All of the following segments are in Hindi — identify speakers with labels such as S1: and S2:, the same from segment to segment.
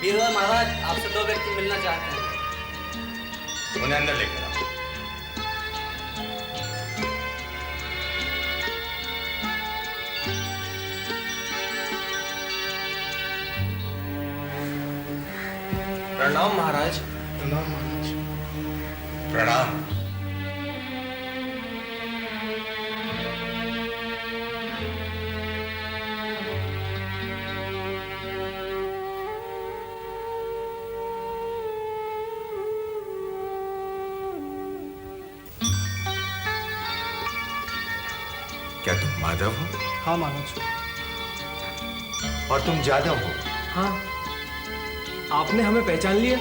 S1: वीरवर महाराज, आपसे दो व्यक्ति मिलना चाहते हैं।
S2: उन्हें अंदर लेकर आओ।
S3: प्रणाम महाराज।
S4: प्रणाम महाराज।
S2: प्रणाम। क्या तुम माधव हो?
S4: हाँ महाराज।
S2: और तुम जादव हो?
S3: हाँ, आपने हमें पहचान लिया?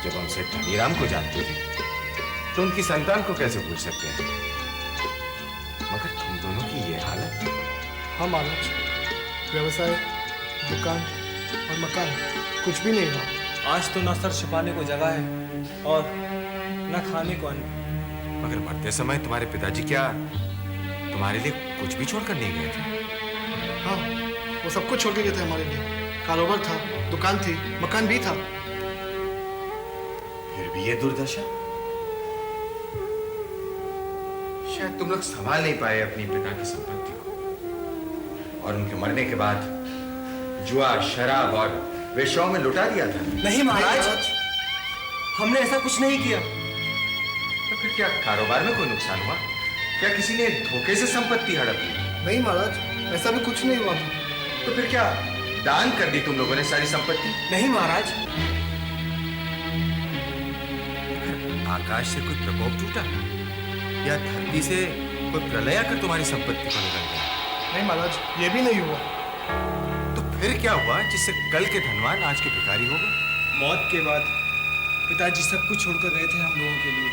S2: जब हम सेठ धनीराम को जानते थे तो उनकी संतान को कैसे भूल सकते हैं? मगर तुम दोनों की ये हालत।
S4: हाँ महाराज, व्यवसाय, दुकान और मकान कुछ भी नहीं रहा।
S3: आज तो न सर छिपाने को जगह है और न खाने को अन्न।
S2: मगर मरते समय तुम्हारे पिताजी क्या तुम्हारे लिए कुछ भी छोड़कर नहीं गए थे?
S4: हाँ, वो सब कुछ छोड़ के गए थे हमारे लिए। कारोबार था, दुकान थी, मकान भी था।
S2: फिर भी ये दुर्दशा। शायद तुम लोग संभाल नहीं पाए अपनी पिता की संपत्ति को और उनके मरने के बाद जुआ, शराब और वेश्याओं में लुटा दिया था।
S3: नहीं महाराज, हमने ऐसा कुछ नहीं किया।
S2: तो फिर क्या कारोबार में कोई नुकसान हुआ? क्या किसी ने धोखे से संपत्ति हड़प ली?
S4: नहीं महाराज, ऐसा भी कुछ नहीं हुआ था।
S2: तो फिर क्या दान कर दी तुम लोगों ने सारी संपत्ति?
S3: नहीं महाराज।
S2: आकाश से कोई प्रकोप टूटा या धरती से कोई प्रलय आकर तुम्हारी संपत्ति को निगल गया?
S4: नहीं महाराज, ये भी नहीं हुआ।
S2: तो फिर क्या हुआ जिससे कल के धनवान आज के भिखारी हो गए?
S3: मौत के बाद पिताजी सब कुछ छोड़कर गए थे हम लोगों के लिए।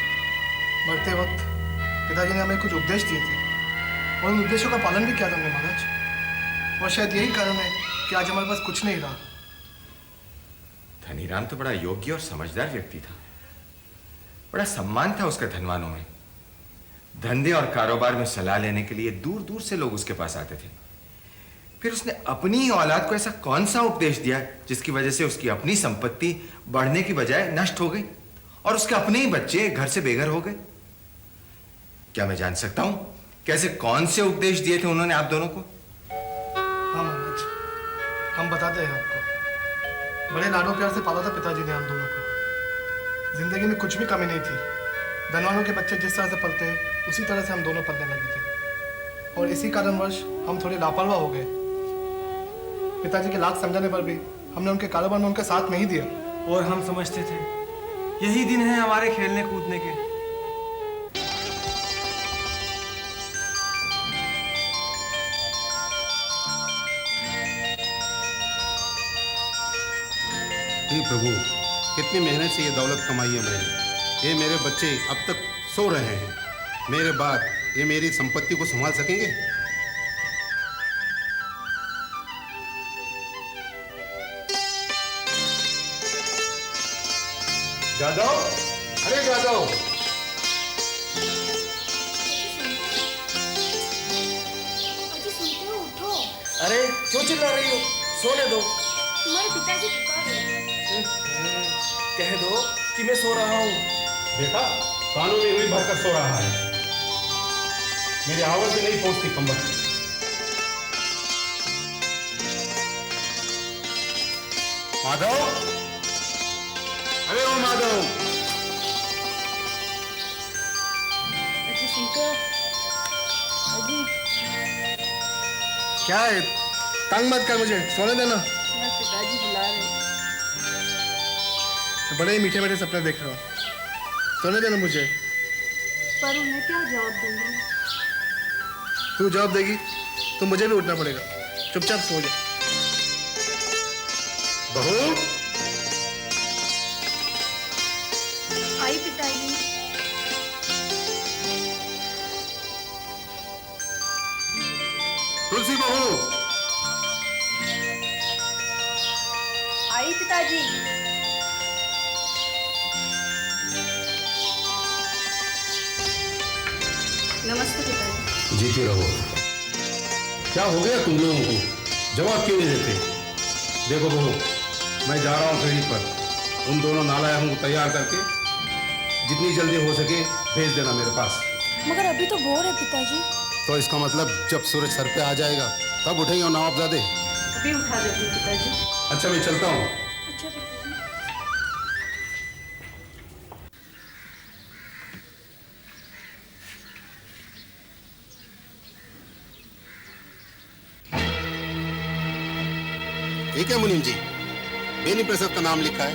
S4: मरते वक्त पिताजी ने हमें कुछ उपदेश दिए थे और उन उपदेशों का पालन भी किया था हमने महाराज। और शायद यही कारण है कि आज हमारे पास कुछ नहीं रहा।
S2: धनीराम तो बड़ा योग्य और समझदार व्यक्ति था। बड़ा सम्मान था उसका धनवानों में। धंधे और कारोबार में सलाह लेने के लिए दूर दूर से लोग उसके पास आते थे। फिर उसने अपनी ही औलाद को ऐसा कौन सा उपदेश दिया जिसकी वजह से उसकी अपनी संपत्ति बढ़ने की बजाय नष्ट हो गई और उसके अपने ही बच्चे घर से बेघर हो गए? क्या मैं जान सकता हूं कैसे कौन से उपदेश दिए थे उन्होंने आप दोनों को?
S4: हाँ महाराज, हम बताते हैं आपको। बड़े लाडो प्यार से पाला था पिताजी ने हम दोनों को। जिंदगी में कुछ भी कमी नहीं थी। धनवानों के बच्चे जिस तरह से पलते हैं उसी तरह से हम दोनों पलने लगे थे। और इसी कारणवश हम थोड़े लापरवाह हो गए। पिताजी के लाख समझाने पर भी हमने उनके कारोबार में उनका साथ नहीं दिया।
S3: और हम समझते थे यही दिन है हमारे खेलने कूदने के।
S5: हे प्रभु, कितनी मेहनत से ये दौलत कमाई है मैंने। ये मेरे बच्चे अब तक सो रहे हैं। मेरे बाद ये मेरी संपत्ति को संभाल सकेंगे? जादव, अरे जादव,
S6: उठो।
S3: अरे क्यों चिल्ला रही हो? सोने दो।
S6: तुम्हारे पिताजी पुकार रहे हैं।
S3: कह दो कि मैं सो रहा हूँ।
S5: बेटा कानों में रुई भरकर सो रहा है। मेरी आवाज भी नहीं पहुंचती कमबख्त। माधव, अरे ओ माधव,
S6: अजी सुनते हो? अजी,
S4: क्या है? तंग मत कर मुझे, सोने देना।
S6: तुम्हारे पिताजी बुला रहे हैं।
S4: बड़े ही मीठे मीठे सपने देख रहा हूँ। सोने देना मुझे।
S6: पर उन्हें क्या जवाब दूंगी?
S4: तू जवाब देगी तो मुझे भी उठना पड़ेगा। चुपचाप सो जा।
S5: बहू,
S6: आई पिताजी।
S5: तुलसी बहू,
S6: आई पिताजी। नमस्ते पिताजी।
S5: जीते रहो। क्या हो गया तुम लोगों को? जवाब क्यों नहीं देते? देखो बहू, मैं जा रहा हूँ फेरी पर। उन दोनों नालायकों को तैयार करके जितनी जल्दी हो सके भेज देना मेरे पास।
S6: मगर अभी तो भोर है पिताजी।
S5: तो इसका मतलब जब सूरज सर पे आ जाएगा तब उठेंगे नवाबजादे।
S6: अभी उठा देती पिताजी।
S5: अच्छा मैं चलता हूँ।
S6: अच्छा पिताजी।
S5: ठीक है मुनीम जी, बेनी प्रसाद का नाम लिखा है,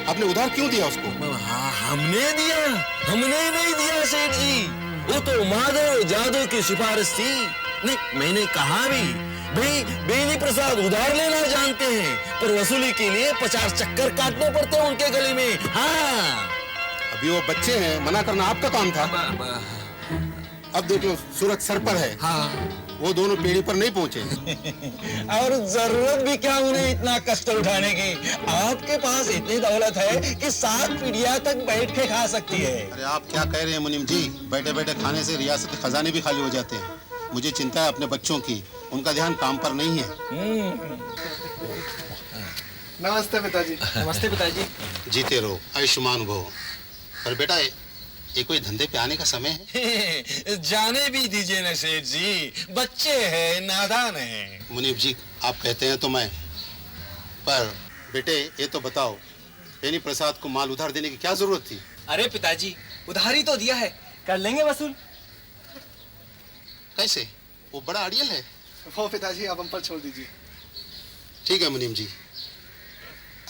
S5: आपने उधार क्यों दिया उसको?
S7: हाँ, हमने दिया? हमने नहीं दिया सेठ जी, वो तो माधव जादव की सिफारिश थी। नहीं, मैंने कहा भी भाई बेनी प्रसाद उधार लेना जानते हैं, पर वसूली के लिए 50 चक्कर काटने पड़ते हैं उनके गले में। हाँ,
S5: अभी वो बच्चे हैं, मना करना आपका काम था। अब देख लो सूरज सर पर है।
S7: हाँ,
S5: वो दोनों पीढ़ी पर नहीं पहुंचे।
S7: और जरूरत भी क्या उन्हें इतना कष्ट उठाने की? आपके पास इतनी दौलत है कि 7 पीढ़ियां तक बैठ के खा सकती है।
S5: अरे आप क्या कह रहे हैं मुनीम जी? बैठे बैठे खाने से रियासत के खजाने भी खाली हो जाते हैं। मुझे चिंता है अपने बच्चों की, उनका ध्यान काम पर नहीं है।
S4: नमस्ते पिताजी।
S3: नमस्ते पिताजी।
S5: जीते रहो, आयुष्मान भव। पर बेटा ये कोई धंधे पे आने का समय है?
S7: जाने भी दीजिए ना सेठ जी, बच्चे हैं, नादान हैं।
S5: मुनीब जी आप कहते हैं तो मैं, पर बेटे ये तो बताओ बेनी प्रसाद को माल उधार देने की क्या जरूरत थी?
S3: अरे पिताजी, उधारी तो दिया है, कर लेंगे वसूल।
S5: कैसे? वो बड़ा अड़ियल है।
S4: वो पिताजी अब हम पर छोड़ दीजिए।
S5: ठीक है मुनीम जी,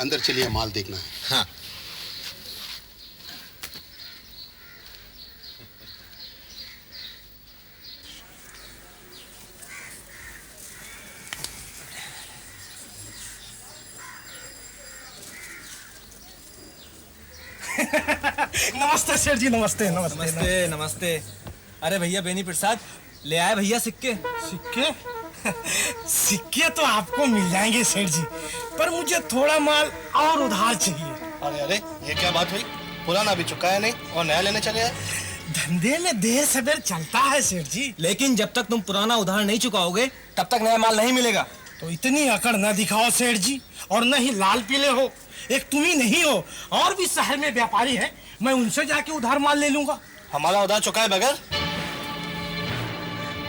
S5: अंदर चलिए, माल देखना है।
S7: हाँ।
S4: नमस्ते सेठ जी। नमस्ते नमस्ते
S3: नमस्ते नमस्ते। अरे भैया बेनी प्रसाद ले आए भैया सिक्के।
S4: सिक्के? सिक्के तो आपको मिल जाएंगे सेठ जी, पर मुझे थोड़ा माल और उधार चाहिए।
S8: अरे अरे ये क्या बात हुई? पुराना भी चुका है नहीं और नया लेने चले आए?
S4: धंधे में देर सवेर चलता है सेठ जी।
S3: लेकिन जब तक तुम पुराना उधार नहीं चुकाओगे तब तक नया माल नहीं मिलेगा।
S4: तो इतनी अकड़ न दिखाओ सेठ जी, और न ही लाल पीले हो। एक तुम ही नहीं हो, और भी शहर में व्यापारी हैं, मैं उनसे जाके उधार माल ले लूंगा।
S8: हमारा उधार चुकाए बगैर?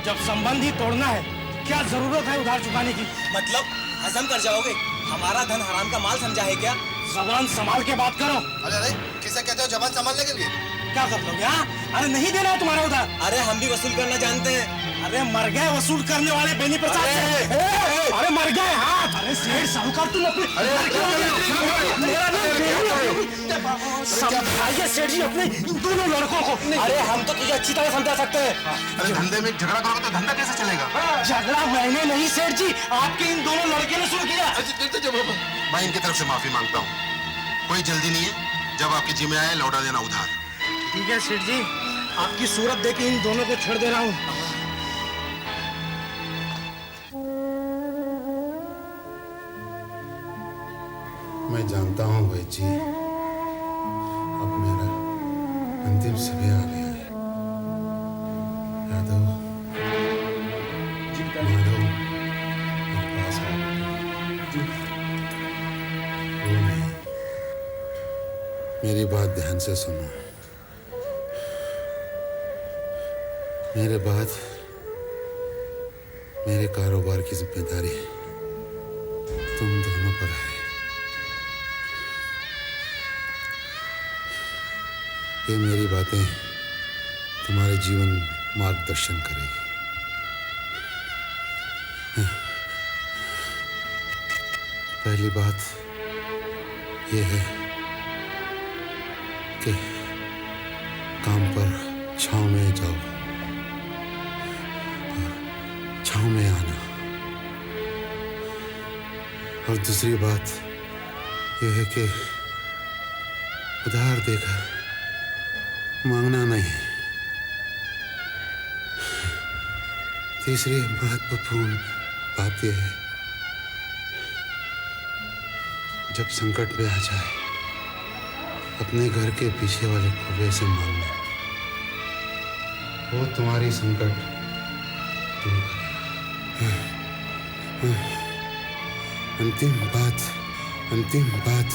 S4: जब संबंध ही तोड़ना है, क्या जरूरत है उधार चुकाने की?
S3: मतलब हजम कर जाओगे? हमारा धन हराम का माल समझा है क्या?
S4: जबान संभाल के बात करो।
S8: अरे अरे किसे कहते हो जबान संभालने के लिए?
S4: क्या कर लोगे? हाँ, अरे नहीं देना है तुम्हारा उधार।
S3: अरे हम भी वसूल करना जानते हैं।
S4: अरे मर गए वसूल करने वाले बेनी प्रसाद। अरे मर गए। हाँ, अरे सेठ साहूकार तुम अपने समझाइए सेठ जी अपने इन दोनों लड़कों को।
S3: अरे हम तो तुझे अच्छी तरह समझा सकते हैं।
S5: अरे धंधे में झगड़ा करोगे तो धंधा कैसे चलेगा?
S4: झगड़ा मैंने नहीं सेठ जी, आपके इन दोनों लड़के ने शुरू किया।
S5: मैं इनकी तरफ से माफी मांगता हूँ। कोई जल्दी नहीं है, जब आपके जिम्मे आए लौटा देना उधार।
S4: ठीक है सेठ जी, आपकी सूरत देख के इन दोनों को छोड़ दे रहा हूँ।
S5: मैं जानता हूँ वैद जी, अब मेरा अंतिम समय आ गया है। यादव, माधव, मेरे पास आओ। वो नहीं, मेरी बात ध्यान से सुनो। मेरे बाद मेरे कारोबार की जिम्मेदारी तुम दोनों पर है। ये मेरी बातें तुम्हारे जीवन मार्गदर्शन करेगी। पहली बात यह है कि काम पर छांव में जाओ, छांव में आना। और दूसरी बात यह है कि उधार देकर मांगना नहीं। तीसरी महत्वपूर्ण बात यह है, जब संकट में आ जाए अपने घर के पीछे वाले कुएं से मांगना, वो तुम्हारी संकट दूर करेगा। अंतिम बात अंतिम बात,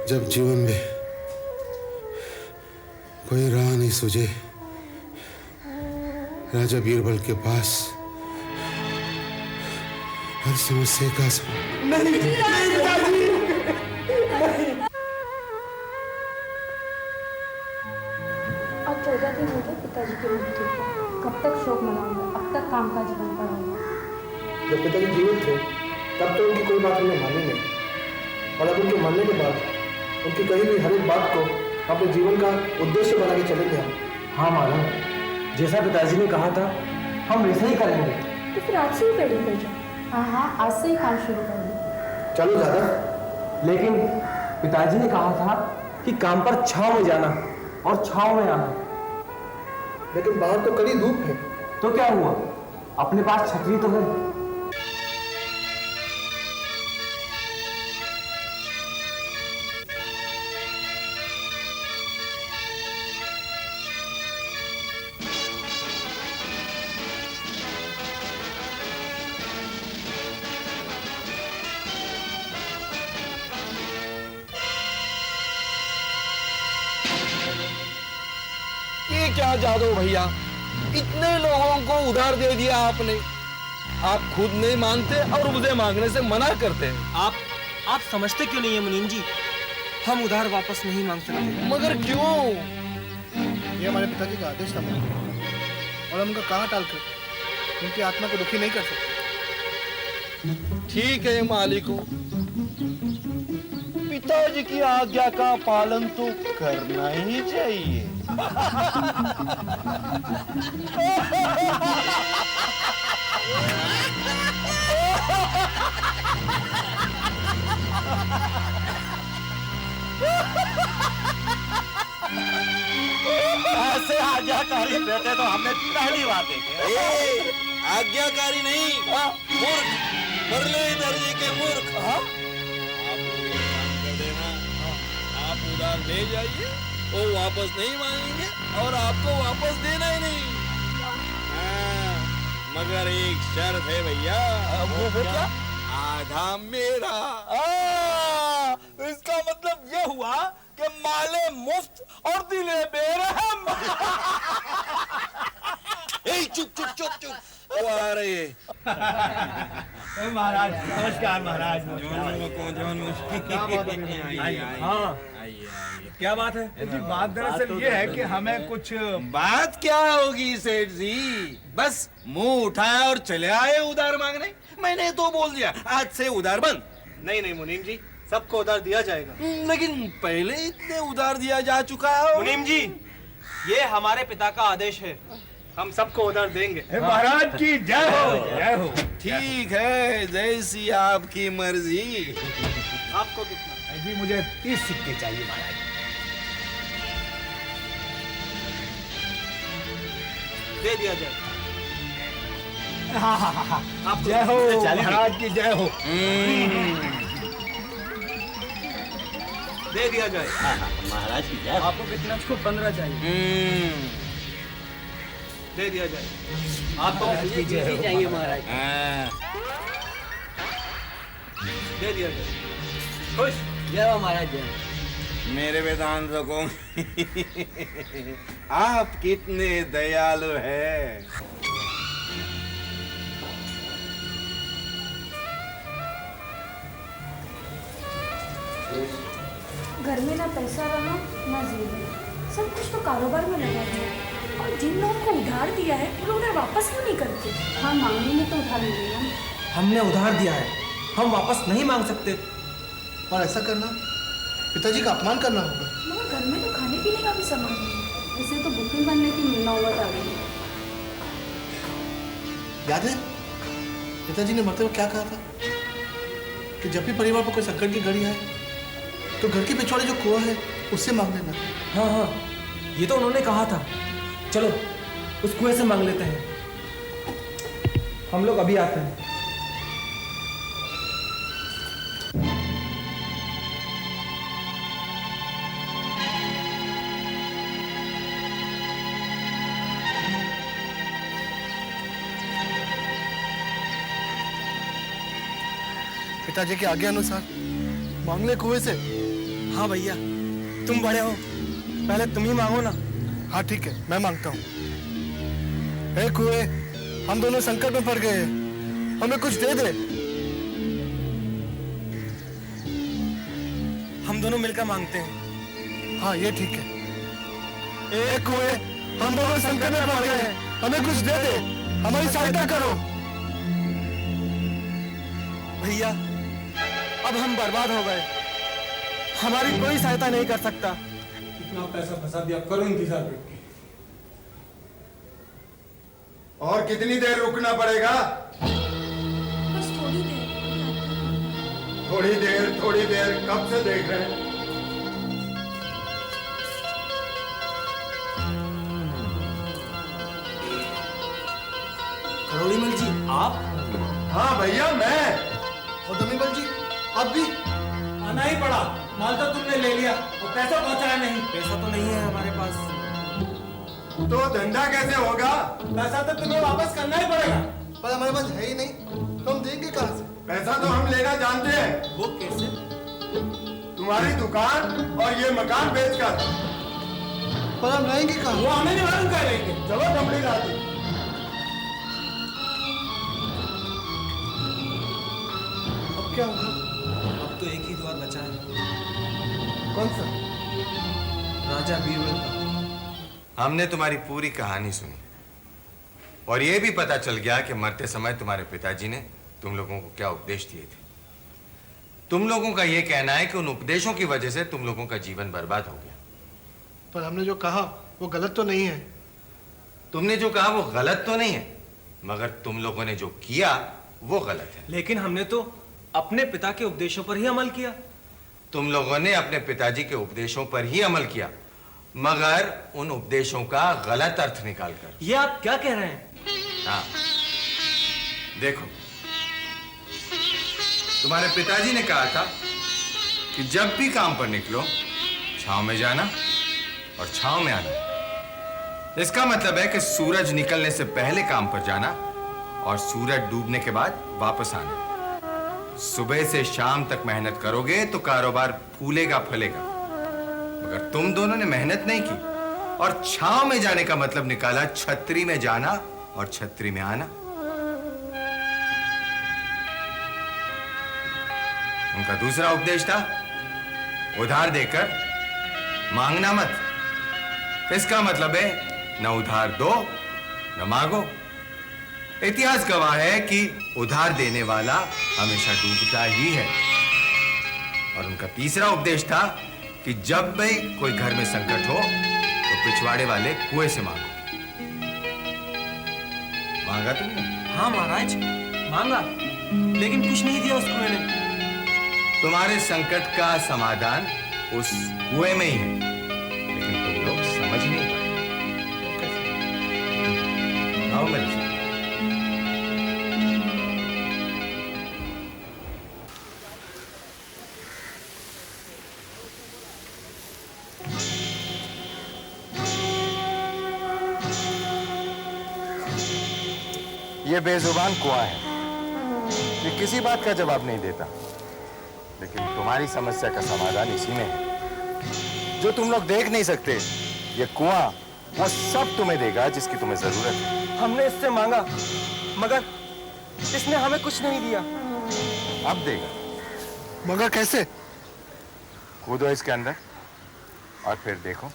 S5: जब जीवन में कोई राह नहीं सूझे, राजा बीरबल के पास हर समस्या का
S6: अब 14 दिन हो गए पिताजी की मृत्यु को। कब तक शोक मनाऊंगा? अब तक काम का जीवन पड़ा हुआ।
S4: जब पिताजी जीवित थे तब तो उनकी कोई बात हमने मानी नहीं, और अब उनके मरने के बाद उनकी कही हुई हर एक बात को अपने जीवन का उद्देश्य बना के चलेंगे हम।
S3: हाँ मालूम, जैसा पिताजी ने कहा था हम वैसे ही करेंगे।
S6: तो फिर आज से ही रेडी कर जाओ। हाँ हाँ, आज से ही काम शुरू कर दो।
S4: चलो दादा।
S3: लेकिन पिताजी ने कहा था कि काम पर छांव में जाना और छांव में आना।
S4: लेकिन बाहर तो कड़ी धूप है।
S3: तो क्या हुआ, अपने पास छतरी तो है।
S7: ये क्या जादू भैया, इतने लोगों को उधार दे दिया आपने। आप खुद नहीं मांगते और मुझे मांगने से मना करते हैं।
S3: आप समझते क्यों नहीं है मुनीम जी, हम उधार वापस नहीं मांग सकते।
S7: मगर क्यों?
S4: ये हमारे पिताजी का आदेश था और हम उनका कहा टालकर उनकी आत्मा को दुखी नहीं कर सकते।
S7: ठीक है मालिकों, पिताजी की आज्ञा का पालन तो करना ही चाहिए।
S8: ऐसे आज्ञाकारी बेटे तो हमने पहली बार देखे।
S7: आज्ञाकारी नहीं, मूर्ख, परले दर्जे के मूर्ख। आप लोग एक काम कर देना, आप उधार ले जाइए, वो वापस नहीं मांगेंगे और आपको वापस देना ही नहीं। हाँ, मगर एक शर्त है भैया। वो क्या? आधा मेरा।
S8: इसका मतलब ये हुआ कि माले मुफ्त और दिले बेरहम।
S7: चुप चुप चुप चुप, वो आ रही है।
S8: महाराज नमस्कार। महाराज
S3: हाँ, क्या बात है?
S8: जी बात दरअसल ये है कि हमें कुछ
S7: बात क्या होगी सेठ जी, बस मुंह उठाया और चले आए उधार मांगने। मैंने तो बोल दिया आज से उधार बंद।
S8: नहीं मुनीम जी, सबको उधार दिया जाएगा।
S7: लेकिन पहले इतने उधार दिया जा चुका है।
S3: मुनीम जी, ये हमारे पिता का आदेश है,
S8: हम सबको उधार देंगे। महाराज की जय हो, जय हो।
S7: ठीक है, जैसी आपकी मर्जी।
S8: आपको कितना? जी मुझे 30 सिक्के चाहिए महाराज।
S3: दे दिया जाए।
S8: हाँ। जय हो महाराज की जय हो।
S3: दे दिया जाए।
S8: महाराज की जय।
S3: आपको कितना? इसको 15 चाहिए। दे दिया जाए। आपको
S1: चाहिए महाराज।
S3: दे दिया जाए। खुश?
S1: जय हो महाराज, जय हो।
S7: मेरे वेदांत को आप कितने दयालु हैं।
S6: घर में ना पैसा रहा ना जेवर, सब कुछ तो कारोबार में लगा दिया। और जिन लोगों को उधार दिया है वो उधार वापस क्यों नहीं करते? हाँ, मांगेंगे तो उधार मिलेगा।
S3: हमने उधार दिया है, हम वापस नहीं मांग सकते।
S4: और ऐसा करना पिताजी का अपमान करना होगा।
S6: मगर घर में तो खाने पीने का भी सामान नहीं है। इसे तो बुकिंग बनने की नौबत आ गई।
S4: याद है पिताजी ने मरते हुए क्या कहा था कि जब भी परिवार पर कोई संकट की घड़ी आए तो घर के पिछवाड़े जो कुआं है उससे मांग लेना।
S3: हाँ, ये तो उन्होंने कहा था। चलो उस कुएं से मांग लेते हैं। हम लोग अभी आते हैं।
S4: पिताजी के आज्ञा अनुसार मांग ले कुएं से।
S3: हाँ भैया, तुम बड़े हो, पहले तुम ही मांगो ना।
S4: हाँ ठीक है, मैं मांगता हूँ। हे कुएं, हम दोनों संकट में पड़ गए हैं, हमें कुछ दे दे।
S3: हम दोनों मिलकर मांगते हैं।
S4: हाँ ये ठीक है। ए कुएं, हम दोनों संकट में पड़ गए हैं, हमें कुछ दे दे, हमारी सहायता करो।
S3: भैया, अब हम बर्बाद हो गए, हमारी कोई सहायता नहीं कर सकता।
S9: इतना पैसा फंसा दिया, करो इंतजार बैठ के।
S2: और कितनी देर रुकना पड़ेगा?
S6: बस थोड़ी देर।
S2: थोड़ी देर, थोड़ी देर, कब से देख रहे हैं?
S3: करोड़ीमल जी, आप?
S2: हाँ भैया, मैं।
S4: और दमीमल जी, आप भी?
S9: आना ही पड़ा, माल तो तुमने ले लिया और पैसा पहुंचाया नहीं।
S3: पैसा तो नहीं है हमारे पास।
S2: तो धंधा कैसे होगा?
S9: पैसा तो तुम्हें वापस करना ही पड़ेगा।
S4: पर हमारे पास है ही नहीं, तो हम देंगे कहाँ से?
S2: पैसा तो हम लेना जानते हैं।
S3: वो कैसे?
S2: तुम्हारी दुकान और ये मकान बेचकर।
S4: पर हम रहेंगे कहाँ?
S9: वो हमें नहीं मालूम क्या लेंगे।
S2: चलो दमड़ी लाती।
S4: अब क्या होगा?
S3: अब तो एक ही द्वार बचा है,
S4: कौन सा?
S3: राजा बीरबल का।
S2: हमने तुम्हारी पूरी कहानी सुनी और यह भी पता चल गया कि मरते समय तुम्हारे पिताजी ने तुम लोगों को क्या उपदेश दिए थे। तुम लोगों का यह कहना है कि उन उपदेशों की वजह से तुम लोगों का जीवन बर्बाद हो गया।
S4: पर हमने जो कहा वो गलत तो नहीं है।
S2: तुमने जो कहा वो गलत तो नहीं है, मगर तुम लोगों ने जो किया वो गलत है।
S3: लेकिन हमने तो अपने पिता के उपदेशों पर ही अमल किया।
S2: तुम लोगों ने अपने पिताजी के उपदेशों पर ही अमल किया, मगर उन उपदेशों का गलत अर्थ निकालकर।
S3: ये आप क्या कह रहे हैं?
S2: हाँ, देखो, तुम्हारे पिताजी ने कहा था कि जब भी काम पर निकलो, छांव में जाना और छांव में आना। इसका मतलब है कि सूरज निकलने से पहले काम पर जाना और सूरज डूबने के बाद वापस आना। सुबह से शाम तक मेहनत करोगे तो कारोबार फूलेगा फलेगा, मगर तुम दोनों ने मेहनत नहीं की और छांव में जाने का मतलब निकाला छतरी में जाना और छतरी में आना। उनका दूसरा उपदेश था उधार देकर मांगना मत। इसका मतलब है न उधार दो न मांगो। इतिहास गवाह है कि उधार देने वाला हमेशा डूबता ही है। और उनका तीसरा उपदेश था कि जब भी कोई घर में संकट हो तो पिछवाड़े वाले कुएं से मांगो। मांगा तुमने?
S3: हाँ महाराज, मांगा, लेकिन कुछ नहीं दिया उस कुएं ने।
S2: तुम्हारे संकट का समाधान उस कुएं में ही है, लेकिन तुम लोग समझ नहीं पाए। आओ मेरे साथ। ये बेजुबान कुआं है, ये किसी बात का जवाब नहीं देता, लेकिन तुम्हारी समस्या का समाधान इसी में है। जो तुम लोग देख नहीं सकते, ये कुआं वो सब तुम्हें देगा जिसकी तुम्हें जरूरत है।
S3: हमने इससे मांगा, मगर इसने हमें कुछ नहीं दिया।
S2: अब देगा।
S4: मगर कैसे?
S2: कूदो इसके अंदर और फिर देखो।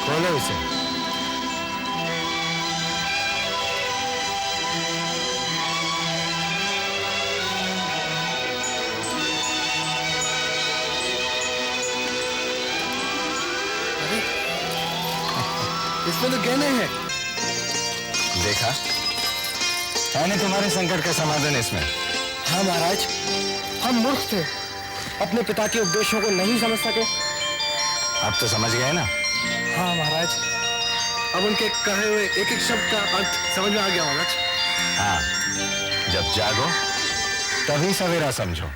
S2: खोलो इसे।
S5: इसमें तो गहने हैं।
S2: देखा, है ना तुम्हारे संकट का समाधान इसमें।
S4: हाँ महाराज, हम मूर्ख थे, अपने पिता के उपदेशों को नहीं समझ सके।
S2: अब तो समझ गए ना।
S4: हाँ महाराज, अब उनके कहे हुए एक एक शब्द का अर्थ समझ में आ गया महाराज।
S2: हाँ, जब जागो तभी सवेरा समझो।